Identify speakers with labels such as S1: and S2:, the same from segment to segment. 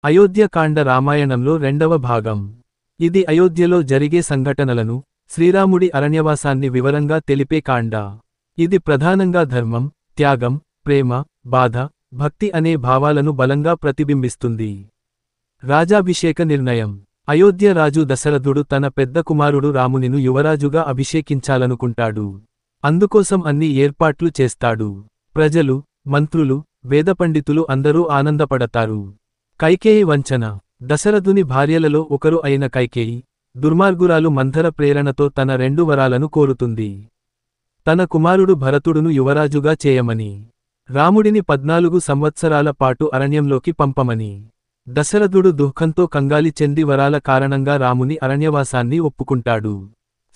S1: అయోధ్యకాండ రామాయణంలో రెండవ భాగం. ఇది అయోధ్యలో జరిగే సంఘటనలను, శ్రీరాముడి అరణ్యవాసాన్ని వివరంగా తెలిపే కాండ. ఇది ప్రధానంగా ధర్మం, త్యాగం, ప్రేమ, బాధ, భక్తి అనే భావాలను బలంగా ప్రతిబింబిస్తుంది. రాజాభిషేక నిర్ణయం. అయోధ్య రాజు దశరథుడు తన పెద్ద కుమారుడు రామునిను యువరాజుగా అభిషేకించాలనుకుంటాడు. అందుకోసం అన్ని ఏర్పాట్లు చేస్తాడు. ప్రజలు, మంత్రులు, వేదపండితులు అందరూ ఆనందపడతారు. కైకేయి వంచన. దశరథుని భార్యలలో ఒకరు అయిన కైకేయి, దుర్మార్గురాలు మంథర ప్రేరణతో తన 2 వరాలను కోరుతుంది. తన కుమారుడు భరతుడును యువరాజుగా చేయమని, రాముడిని 14 సంవత్సరాల పాటు అరణ్యంలోకి పంపమని. దశరథుడు దుఃఖంతో కంగాలి చెంది వరాల కారణంగా రాముని అరణ్యవాసాన్ని ఒప్పుకుంటాడు.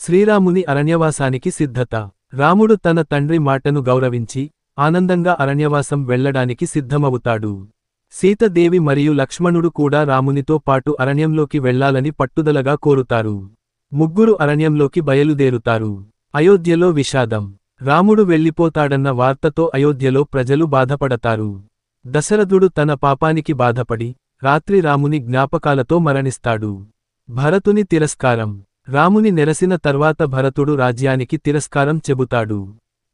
S1: శ్రీరాముని అరణ్యవాసానికి సిద్ధత. రాముడు తన తండ్రి మాటను గౌరవించి, ఆనందంగా అరణ్యవాసం వెళ్లడానికి సిద్ధమవుతాడు. సీతాదేవి మరియు లక్ష్మణుడు కూడా రామునితో పాటు అరణ్యంలోకి వెళ్లాలని పట్టుదలగా కోరుతారు. ముగ్గురు అరణ్యంలోకి బయలుదేరుతారు. అయోధ్యలో విషాదం. రాముడు వెళ్ళిపోతాడన్న వార్తతో అయోధ్యలో ప్రజలు బాధపడతారు. దశరథుడు తన పాపానికి బాధపడి, రాత్రి రాముని జ్ఞాపకాలతో మరణిస్తాడు. భరతుని తిరస్కారం. రాముని నెరసిన తర్వాత భరతుడు రాజ్యానికి తిరస్కారం చెబుతాడు.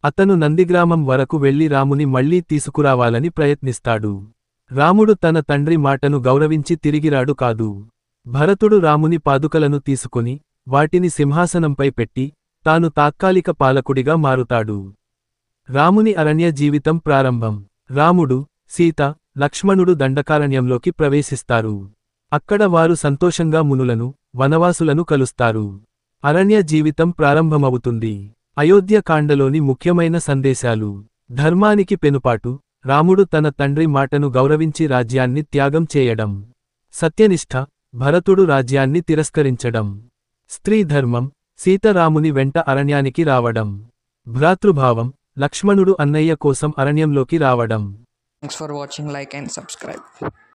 S1: అతను నందిగ్రామం వరకు వెళ్లి రాముని మళ్లీ తీసుకురావాలని ప్రయత్నిస్తాడు. రాముడు తన తండ్రి మాటను గౌరవించి తిరిగిరాడు కాదు. భరతుడు రాముని పాదుకలను తీసుకుని, వాటిని సింహాసనంపై పెట్టి, తాను తాత్కాలిక పాలకుడిగా మారుతాడు. రాముని అరణ్య జీవితం ప్రారంభం. రాముడు, సీత, లక్ష్మణుడు దండకారణ్యంలోకి ప్రవేశిస్తారు. అక్కడ వారు సంతోషంగా మునులను, వనవాసులను కలుస్తారు. అరణ్య జీవితం ప్రారంభమవుతుంది. అయోధ్యకాండలోని ముఖ్యమైన సందేశాలు. ధర్మానికి పెనుపాటు. రాముడు తన తండ్రి మాటను గౌరవించి రాజ్యాన్ని త్యాగం చేయడం. సత్యనిష్ఠ. భరతుడు రాజ్యాన్ని తిరస్కరించడం. స్త్రీ ధర్మం. సీత రాముని వెంట అరణ్యానికి రావడం. భ్రాతృభావం. లక్ష్మణుడు అన్నయ్య కోసం అరణ్యంలోకి రావడం.
S2: Thanks for watching, like and subscribe.